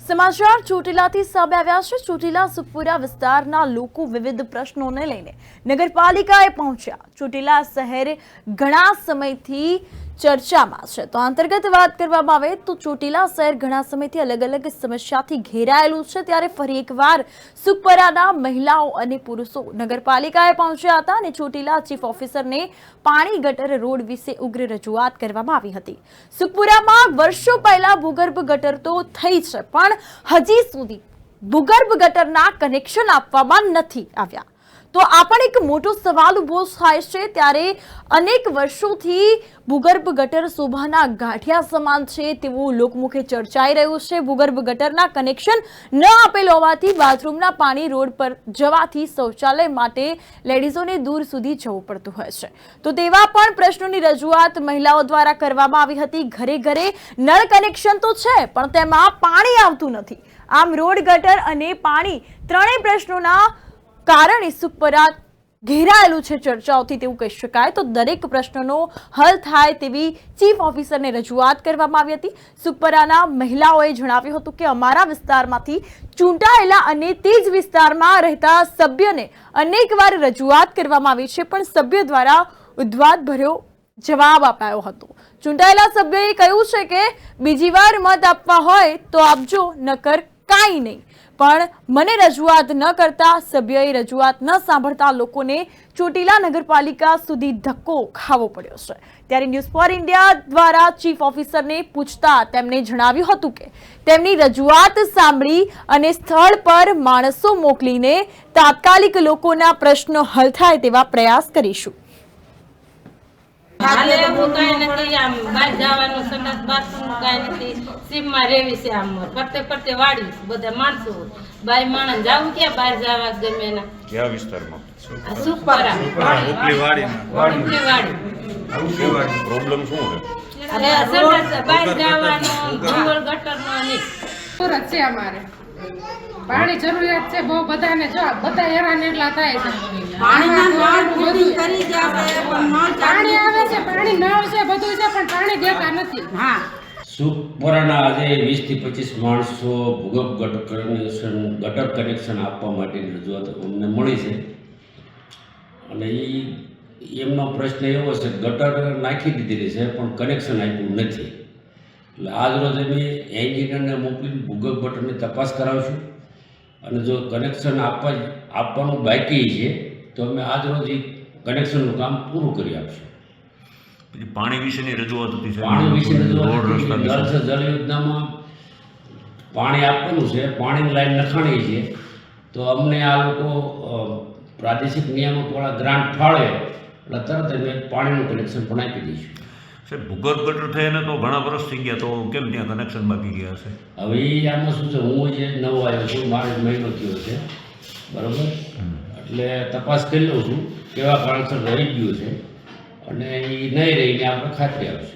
સમાચાર ચોટીલાથી સામે આવ્યા છે। ચોટીલા સુખપુરા વિસ્તારના લોકો વિવિધ પ્રશ્નોને લઈને નગરપાલિકાએ પહોંચ્યા। ચોટીલા શહેર ઘણા સમયથી ચર્ચામાં છે। તો અંતર્ગત વાત કરવામાં આવે તો ચોટીલા શહેર ઘણા સમયથી અલગ અલગ સમસ્યાથી ઘેરાયેલું છે। ત્યારે ફરી એકવાર સુખપુરાના મહિલાઓ અને પુરુષો નગરપાલિકાએ પહોંચ્યા હતા અને ચોટીલા ચીફ ઓફિસરને પાણી ગટર રોડ વિશે ઉગ્ર રજૂઆત કરવામાં આવી હતી। સુખપુરામાં વર્ષો પહેલા ભૂગર્ભ ગટર તો થઈ છે, પણ હજી સુધી ભૂગર્ભ ગટરના કનેક્શન આપવામાં નથી આવ્યા। તો આ પણ એક મોટો સવાલ ઉભો થાય છે। ત્યારે અનેક વર્ષોથી ભૂગર્ભ ગટર શોભાના ગાંઠિયા સમાન છે તેવું લોકમુખે ચર્ચાઈ રહ્યું છે। ભૂગર્ભ ગટરના કનેક્શન ન આપેલ હોવાથી બાથરૂમના પાણી રોડ પર જવાથી શૌચાલય માટે લેડીઝોને દૂર સુધી જવું પડતું હોય છે। તો તેવા પણ પ્રશ્નોની રજૂઆત મહિલાઓ દ્વારા કરવામાં આવી હતી। ઘરે ઘરે નળ કનેક્શન તો છે, પણ તેમાં પાણી આવતું નથી। આમ રોડ, ગટર અને પાણી ત્રણેય પ્રશ્નોના કારણે સુખપુરા ઘેરાયેલું છે ચર્ચાઓથી તેવું કહી શકાય। તો દરેક પ્રશ્નનો હલ થાય તેવી ચીફ ઓફિસરને રજૂઆત કરવામાં આવી હતી। સુખપુરાના મહિલાઓએ જણાવ્યું હતું કે અમારા વિસ્તારમાંથી ચૂંટાયેલા અને તે જ વિસ્તારમાં રહેતા સભ્યને અનેકવાર રજૂઆત કરવામાં આવી છે, પણ સભ્ય દ્વારા ઉદ્વાદભર્યો જવાબ અપાયો હતો। ચૂંટાયેલા સભ્યએ કહ્યું છે કે બીજી વાર મત આપવા હોય તો આપજો, નકર કાંઈ નહીં। પણ મને રજૂઆત ન કરતા સભ્યએ રજૂઆત ન સાંભળતા લોકોને ચોટીલા નગરપાલિકા સુધી ધક્કો ખાવો પડ્યો છે। ત્યારે ન્યૂઝ ફોર ઇન્ડિયા દ્વારા ચીફ ઓફિસરને પૂછતા તેમણે જણાવ્યું હતું કે તેમની રજૂઆત સાંભળી અને સ્થળ પર માણસો મોકલીને તાત્કાલિક લોકોના પ્રશ્નો હલ થાય તેવા પ્રયાસ કરીશું। હાલે એવું કાંઈ નથી, આમ બહાર જવાનું સંડાસ બાથરૂમ કાંઈ નથી, સીમમાં રેવી છે, આમ ફરતે ફરતે વાડી બધા માણસો, બાઈ માણસ જાવું ક્યાં બહાર જવા ગમે ના કયા વિસ્તારમાં? સુખપુરા ઉપલી વાડી પ્રોબ્લેમ શું છે? અરે સંડાસ બહાર જવાનો ભૂગોળ ગટરનો નહીં સુરત છે અમારે પાણી જરૂરિયાત છે બહુ બધાને। જો બધા હેરાન એટલા થાય છે, પાણી આવે છે, પાણી નળ છે, બધું છે, પણ પાણી દેતા નથી। સુખપુરાના આજે 20 થી 25 માણસો ભૂગર્ભ ગટર કનેક્શન આપવા માટેની રજૂઆત અમને મળી છે અને એમનો પ્રશ્ન એવો છે ગટર નાખી દીધેલી છે પણ કનેક્શન આપ્યું નથી। એટલે આજ રોજ અમે એન્જિનિયરને મોકલીને ભૂગર્ભ ગટરની તપાસ કરાવશું અને જો કનેક્શન આપવાનું બાકી છે તો અમે આજ રોજ કનેક્શનનું કામ પૂરું કરી આપશું। પાણી વિશેની રજૂઆત હતી? પાણી વિશેની રજૂઆત જળ યોજનામાં પાણી આપવાનું છે, પાણીની લાઈન નખાણી છે, તો અમને આ લોકો પ્રાદેશિક નિયામકવાળા ગ્રાન્ટ ફાળવે એટલે તરત અમે પાણીનું કનેક્શન પણ આપી દઈશું। સાહેબ, ભૂગર્ભ ગટર થઈને તો ઘણા વર્ષ થઈ ગયા, તો કેમ ત્યાં કનેક્શન બાકી ગયા છે? હવે આમાં શું છે, હું જે નવો આવ્યો છું, મારે મહિનો થયો છે, બરાબર, એટલે તપાસ કરી લઉં છું કેવા કારણસર રહી ગયું છે અને એ નહીં રહીને આપણે ખાતરી આવશે।